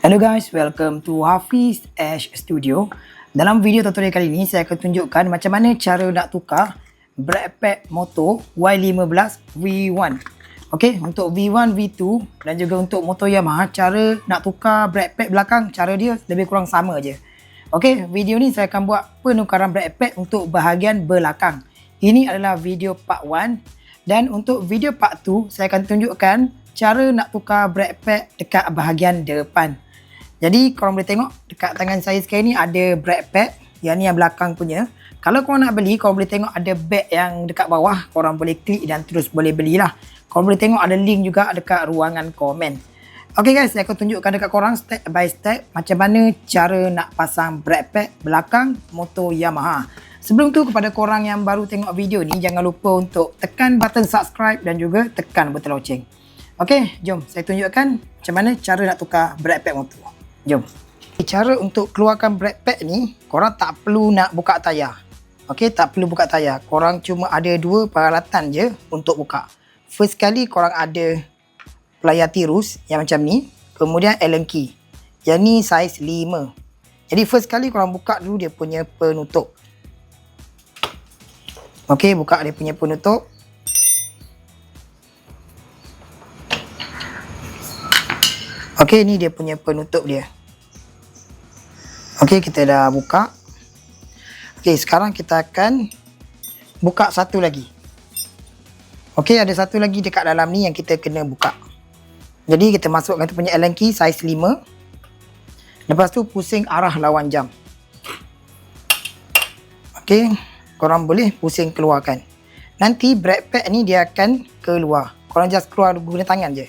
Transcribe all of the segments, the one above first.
Hello guys, welcome to Hafiz Ash Studio. Dalam video tutorial kali ini, saya akan tunjukkan macam mana cara nak tukar brake pad motor Y15 V1. Okey, untuk V1, V2 dan juga untuk motor Yamaha, cara nak tukar brake pad belakang, cara dia lebih kurang sama je. Okey, video ni saya akan buat penukaran brake pad untuk bahagian belakang. Ini adalah video part 1 dan untuk video part 2, saya akan tunjukkan cara nak tukar brake pad dekat bahagian depan. Jadi korang boleh tengok dekat tangan saya sekarang ni ada brake pad. Yang ni yang belakang punya. Kalau korang nak beli, korang boleh tengok ada bag yang dekat bawah. Korang boleh klik dan terus boleh belilah. Korang boleh tengok ada link juga dekat ruangan komen. Okay guys, saya akan tunjukkan dekat korang step by step macam mana cara nak pasang brake pad belakang motor Yamaha. Sebelum tu, kepada korang yang baru tengok video ni, jangan lupa untuk tekan button subscribe dan juga tekan button loceng. Okay, jom saya tunjukkan macam mana cara nak tukar brake pad motor. Jom. Cara untuk keluarkan brake pad ni, korang tak perlu nak buka tayar. Okey, tak perlu buka tayar. Korang cuma ada dua peralatan je untuk buka. First kali korang ada pelayar tirus yang macam ni, kemudian Allen key. Yang ni saiz 5. Jadi first kali korang buka dulu dia punya penutup. Okey, buka dia punya penutup. Okey, ni dia punya penutup dia. Okey, kita dah buka. Okey, sekarang kita akan buka satu lagi. Okey, ada satu lagi dekat dalam ni yang kita kena buka. Jadi kita masukkan kita punya Allen key saiz 5. Lepas tu pusing arah lawan jam. Okey, korang boleh pusing keluarkan. Nanti brake pad ni dia akan keluar. Korang just keluar guna tangan je.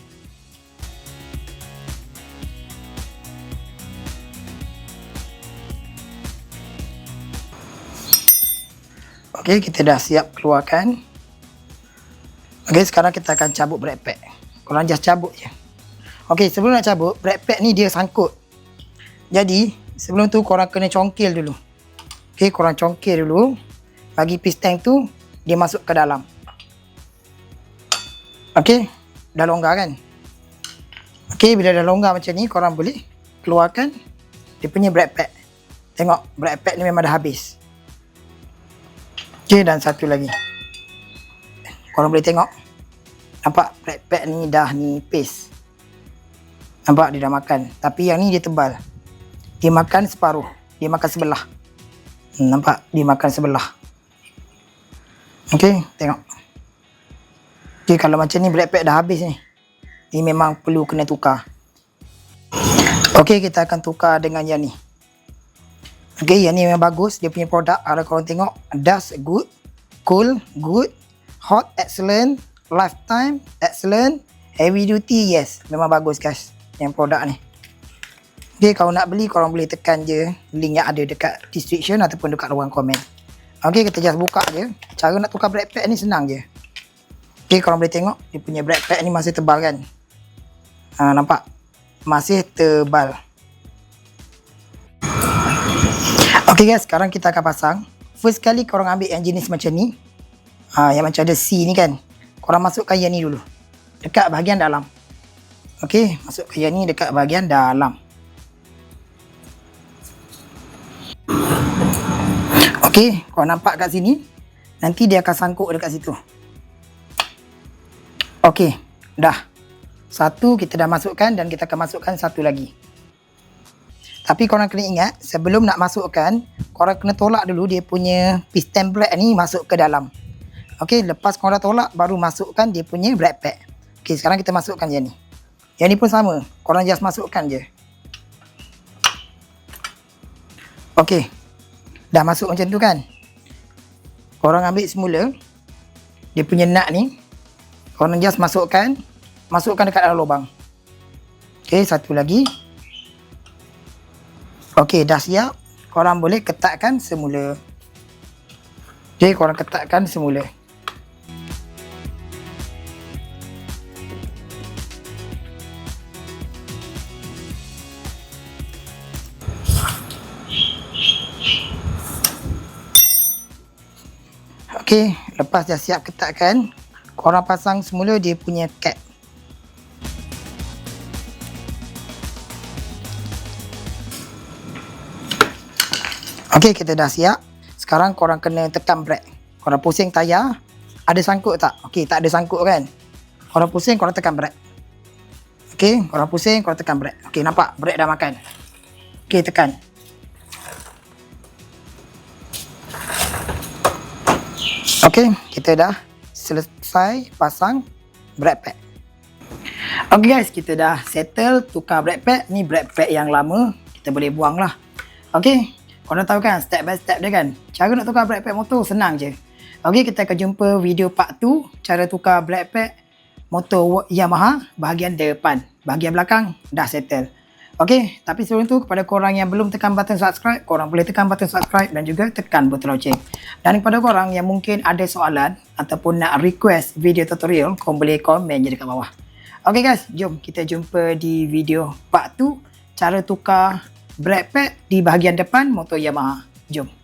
Okey, kita dah siap keluarkan. Okey, sekarang kita akan cabut brake pad. Korang just cabut je. Okey, sebelum nak cabut, brake pad ni dia sangkut. Jadi, sebelum tu korang kena congkil dulu. Okey, korang congkil dulu. Bagi piston tu, dia masuk ke dalam. Okey, dah longgar kan? Okey, bila dah longgar macam ni, korang boleh keluarkan dia punya brake pad. Tengok, brake pad ni memang dah habis. Okay, dan satu lagi. Korang boleh tengok. Nampak brake pad ni dah nipis. Nampak dia dah makan. Tapi yang ni dia tebal. Dia makan separuh. Dia makan sebelah. Nampak? Dia makan sebelah. Okay, tengok. Okay, kalau macam ni brake pad dah habis ni. Ni memang perlu kena tukar. Okay, kita akan tukar dengan yang ni. Okay, yang ni memang bagus. Dia punya produk, kalau korang tengok, dust good, cool good, hot excellent, lifetime excellent, heavy duty yes. Memang bagus guys yang produk ni. Okay, kalau nak beli korang boleh tekan je link yang ada dekat description ataupun dekat ruang komen. Okay, kita just buka je. Cara nak tukar brake pad ni senang je. Okay, korang boleh tengok dia punya brake pad ni masih tebal kan. Nampak? Masih tebal. Ok guys, sekarang kita akan pasang. First kali korang ambil yang jenis macam ni. Yang macam ada C ni kan. Korang masukkan yang ni dulu. Dekat bahagian dalam. Ok, masukkan yang ni dekat bahagian dalam. Ok, korang nampak kat sini. Nanti dia akan sangkut dekat situ. Ok, dah. Satu kita dah masukkan dan kita akan masukkan satu lagi. Tapi korang kena ingat, sebelum nak masukkan, korang kena tolak dulu dia punya piston brake ni masuk ke dalam. Okey, lepas korang tolak, baru masukkan dia punya brake pad. Okey, sekarang kita masukkan yang ni. Yang ni pun sama, korang just masukkan je. Okey, dah masuk macam tu kan. Korang ambil semula, dia punya nut ni, korang just masukkan dekat dalam lubang. Okey, satu lagi. Okey, dah siap. Korang boleh ketatkan semula. Okey, korang ketatkan semula. Okey, lepas dah siap ketatkan, korang pasang semula dia punya cap. Okey, kita dah siap. Sekarang korang kena tekan brake. Korang pusing tayar. Ada sangkut tak? Okey, tak ada sangkut kan? Korang pusing, korang tekan brake. Okey, korang pusing, korang tekan brake. Okey, nampak? Brake dah makan. Okey, tekan. Okey, kita dah selesai pasang brake pad. Okey guys, kita dah settle tukar brake pad. Ni brake pad yang lama. Kita boleh buang lah. Okey, korang tahu kan step by step dia kan. Cara nak tukar brake pad motor senang je. Okey, kita akan jumpa video part 2. Cara tukar brake pad motor Yamaha bahagian depan. Bahagian belakang dah settle. Okey, tapi sebelum tu kepada korang yang belum tekan button subscribe, korang boleh tekan button subscribe dan juga tekan button loceng. Dan kepada korang yang mungkin ada soalan ataupun nak request video tutorial, korang boleh komen je dekat bawah. Okey guys, jom kita jumpa di video part 2 cara tukar brake pad di bahagian depan motor Yamaha. Jom.